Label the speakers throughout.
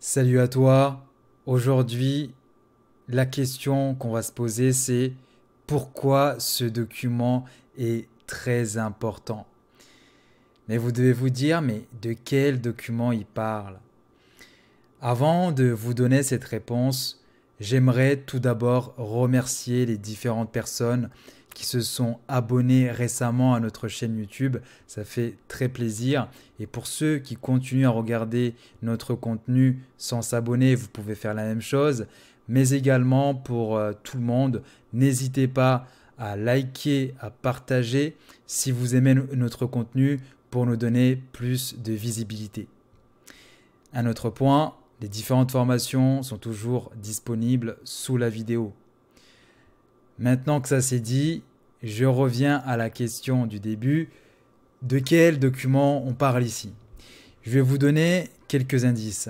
Speaker 1: Salut à toi. Aujourd'hui, la question qu'on va se poser, c'est pourquoi ce document est très important. Mais vous devez vous dire, mais de quel document il parle? Avant de vous donner cette réponse, j'aimerais tout d'abord remercier les différentes personnes qui se sont abonnées récemment à notre chaîne YouTube. Ça fait très plaisir. Et pour ceux qui continuent à regarder notre contenu sans s'abonner, vous pouvez faire la même chose. Mais également pour tout le monde, n'hésitez pas à liker, à partager si vous aimez notre contenu pour nous donner plus de visibilité. Un autre point, les différentes formations sont toujours disponibles sous la vidéo. Maintenant que ça c'est dit, je reviens à la question du début. De quel document on parle ici? Je vais vous donner quelques indices.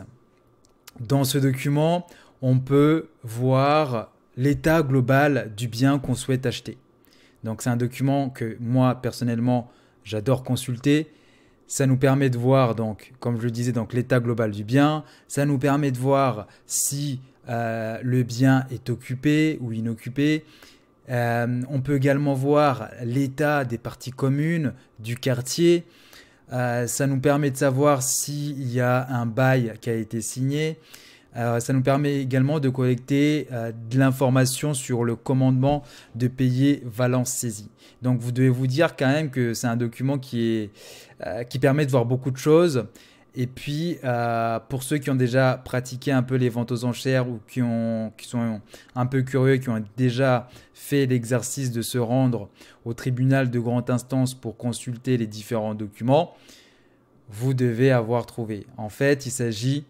Speaker 1: Dans ce document, on peut voir l'état global du bien qu'on souhaite acheter. Donc c'est un document que moi personnellement j'adore consulter. Ça nous permet de voir, donc, comme je le disais, donc l'état global du bien. Ça nous permet de voir si le bien est occupé ou inoccupé. On peut également voir l'état des parties communes du quartier. Ça nous permet de savoir s'il y a un bail qui a été signé. Ça nous permet également de collecter de l'information sur le commandement de payer valence saisie. Donc vous devez vous dire quand même que c'est un document qui permet de voir beaucoup de choses. Et puis pour ceux qui ont déjà pratiqué un peu les ventes aux enchères ou qui sont un peu curieux, qui ont déjà fait l'exercice de se rendre au tribunal de grande instance pour consulter les différents documents, vous devez avoir trouvé. En fait, il s'agit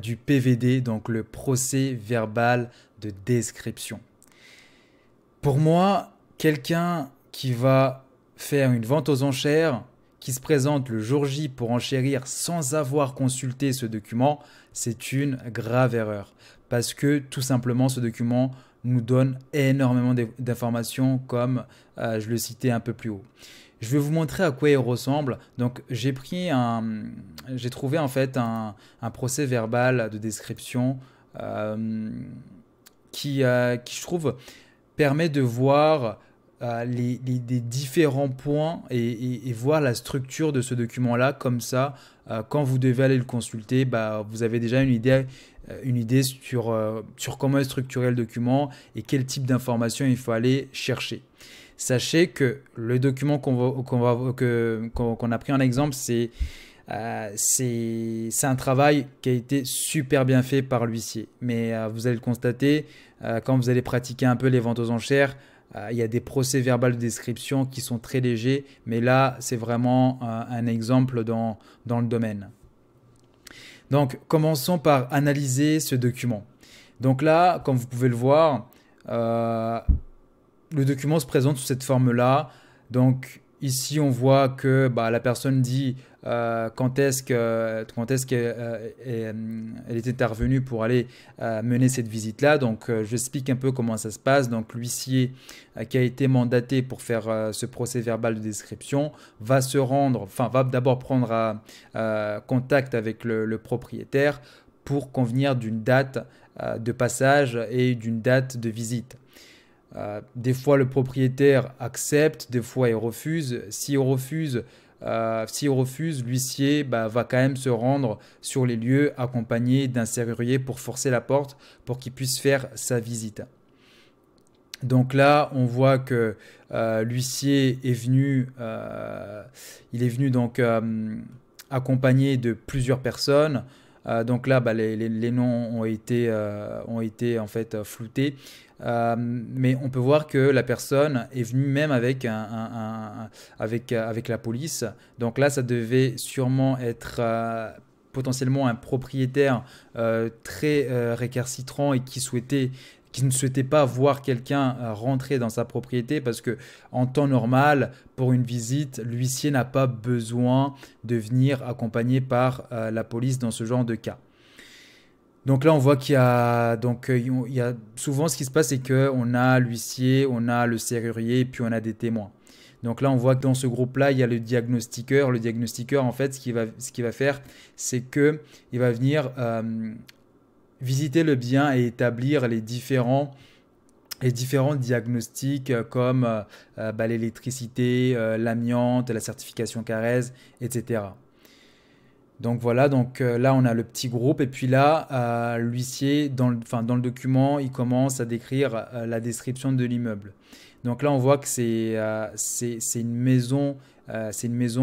Speaker 1: du PVD, donc le procès verbal de description. Pour moi, quelqu'un qui va faire une vente aux enchères, qui se présente le jour J pour enchérir sans avoir consulté ce document, c'est une grave erreur. Parce que tout simplement, ce document nous donne énormément d'informations comme je le citais un peu plus haut. Je vais vous montrer à quoi il ressemble. Donc j'ai trouvé en fait un procès verbal de description qui je trouve permet de voir les différents points et voir la structure de ce document-là. Comme ça, quand vous devez aller le consulter, bah, vous avez déjà une idée sur comment est structuré le document et quel type d'informations il faut aller chercher. Sachez que le document qu'on a pris en exemple, c'est un travail qui a été super bien fait par l'huissier. Mais vous allez le constater, quand vous allez pratiquer un peu les ventes aux enchères, il y a des procès verbaux de description qui sont très légers. Mais là, c'est vraiment un exemple dans le domaine. Donc, commençons par analyser ce document. Donc là, comme vous pouvez le voir, le document se présente sous cette forme-là. Donc ici, on voit que bah, la personne dit quand est-ce qu'elle elle est intervenue pour aller mener cette visite-là. Donc je explique un peu comment ça se passe. Donc l'huissier qui a été mandaté pour faire ce procès verbal de description va se rendre, enfin va d'abord prendre contact avec le propriétaire pour convenir d'une date de passage et d'une date de visite. Des fois, le propriétaire accepte, des fois, il refuse. S'il refuse, l'huissier va quand même se rendre sur les lieux accompagné d'un serrurier pour forcer la porte pour qu'il puisse faire sa visite. Donc là, on voit que l'huissier est venu, donc accompagné de plusieurs personnes. Donc là, les noms ont été en fait floutés. Mais on peut voir que la personne est venue même avec avec la police. Donc là, ça devait sûrement être potentiellement un propriétaire très récalcitrant et qui ne souhaitait pas voir quelqu'un rentrer dans sa propriété parce que en temps normal, pour une visite, l'huissier n'a pas besoin de venir accompagné par la police dans ce genre de cas. Donc là, on voit il y a souvent ce qui se passe, c'est qu'on a l'huissier, on a le serrurier, puis on a des témoins. Donc là, on voit que dans ce groupe-là, il y a le diagnostiqueur. Le diagnostiqueur, en fait, ce qu'il va faire, c'est qu'il va venir visiter le bien et établir les différents diagnostics comme l'électricité, l'amiante, la certification CARES, etc. Donc voilà, donc là on a le petit groupe et puis là l'huissier dans le document il commence à décrire la description de l'immeuble. Donc là on voit que c'est une maison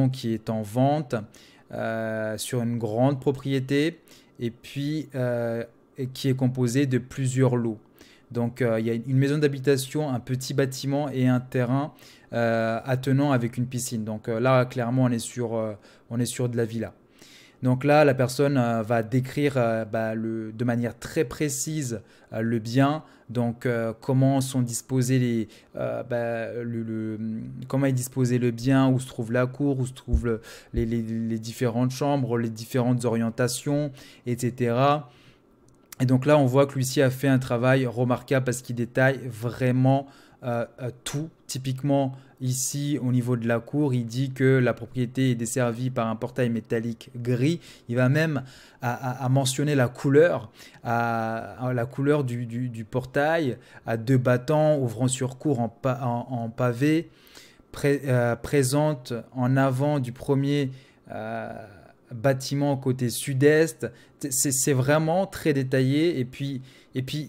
Speaker 1: qui est en vente sur une grande propriété et puis et qui est composée de plusieurs lots. Donc il y a une maison d'habitation, un petit bâtiment et un terrain attenant avec une piscine. Donc là clairement on est sur de la villa. Donc là, la personne va décrire de manière très précise le bien, donc comment sont disposés comment est disposé le bien, où se trouve la cour, où se trouvent les différentes chambres, les différentes orientations, etc. Et donc là, on voit que l'huissier a fait un travail remarquable parce qu'il détaille vraiment tout. Typiquement, ici, au niveau de la cour, il dit que la propriété est desservie par un portail métallique gris. Il va même à mentionner la couleur, la couleur du portail, à deux battants ouvrant sur cour en pavé, présente en avant du premier bâtiment côté sud-est. C'est vraiment très détaillé et puis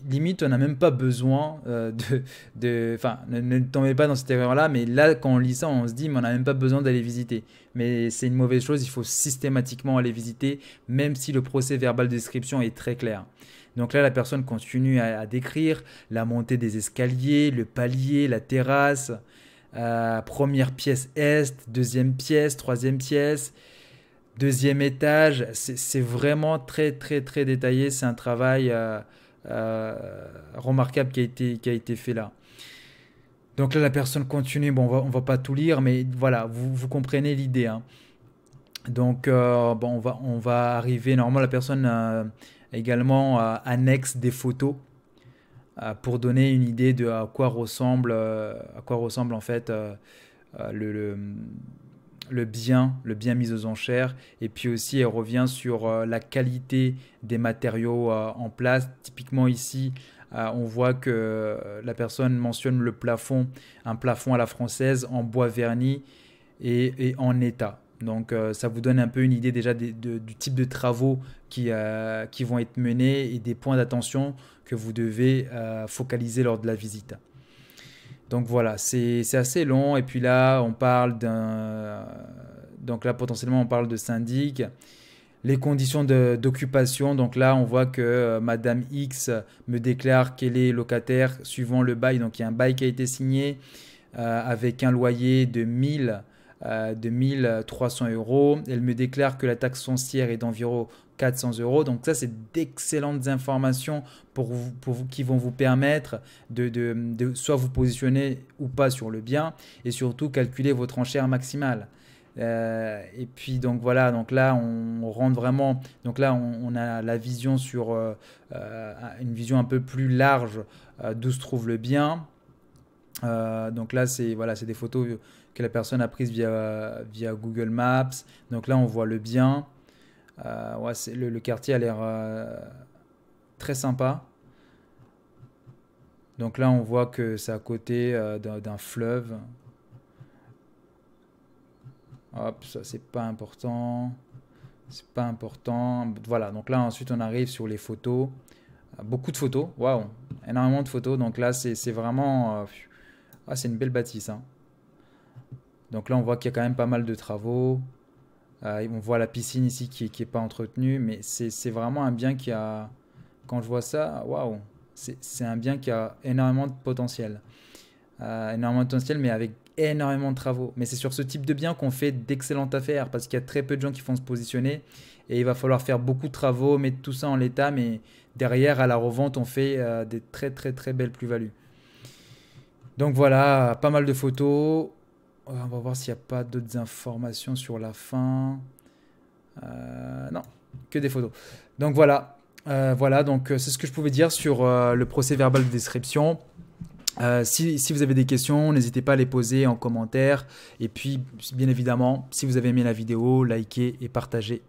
Speaker 1: limite on n'a même pas besoin enfin ne tombez pas dans cette erreur là, mais là quand on lit ça on se dit mais on n'a même pas besoin d'aller visiter, mais c'est une mauvaise chose, il faut systématiquement aller visiter même si le procès verbal de description est très clair. Donc là la personne continue à décrire la montée des escaliers, le palier, la terrasse, première pièce est, deuxième pièce, troisième pièce, deuxième étage. C'est vraiment très très très détaillé, c'est un travail remarquable qui a été fait là. Donc là la personne continue, bon on va pas tout lire mais voilà, vous comprenez l'idée, hein. Donc bon on va arriver, normalement la personne également annexe des photos pour donner une idée de à quoi ressemble en fait le bien mis aux enchères. Et puis aussi, elle revient sur la qualité des matériaux en place. Typiquement ici, on voit que la personne mentionne le plafond, un plafond à la française en bois verni et en état. Donc ça vous donne un peu une idée déjà du type de travaux qui vont être menés et des points d'attention que vous devez focaliser lors de la visite. Donc voilà, c'est assez long. Et puis là, on parle donc là, potentiellement, on parle de syndic. Les conditions d'occupation. Donc là, on voit que Madame X me déclare qu'elle est locataire suivant le bail. Donc il y a un bail qui a été signé avec un loyer de 1300 euros. Elle me déclare que la taxe foncière est d'environ 400 euros. Donc ça, c'est d'excellentes informations qui vont vous permettre de soit vous positionner ou pas sur le bien et surtout calculer votre enchère maximale. Et puis donc voilà, donc là on rentre vraiment, donc là on a la vision sur une vision un peu plus large d'où se trouve le bien. Donc là c'est voilà, c'est des photos que la personne a prises via Google Maps. Donc là on voit le bien. Ouais, le quartier a l'air très sympa. Donc là on voit que c'est à côté d'un fleuve. Hop, ça c'est pas important. C'est pas important. Voilà, donc là ensuite on arrive sur les photos. Beaucoup de photos, waouh, énormément de photos. Donc là c'est vraiment. C'est une belle bâtisse, hein. Donc là on voit qu'il y a quand même pas mal de travaux. On voit la piscine ici qui est pas entretenue, mais c'est vraiment un bien qui a. Quand je vois ça, waouh, c'est un bien qui a énormément de potentiel. Énormément de potentiel, mais avec énormément de travaux. Mais c'est sur ce type de bien qu'on fait d'excellentes affaires parce qu'il y a très peu de gens qui font se positionner et il va falloir faire beaucoup de travaux, mettre tout ça en l'état, mais derrière à la revente on fait des très très très belles plus-values. Donc voilà, pas mal de photos. On va voir s'il n'y a pas d'autres informations sur la fin. Non, que des photos. Donc voilà, voilà, donc c'est ce que je pouvais dire sur le procès verbal de description. Si vous avez des questions, n'hésitez pas à les poser en commentaire. Et puis, bien évidemment, si vous avez aimé la vidéo, likez et partagez.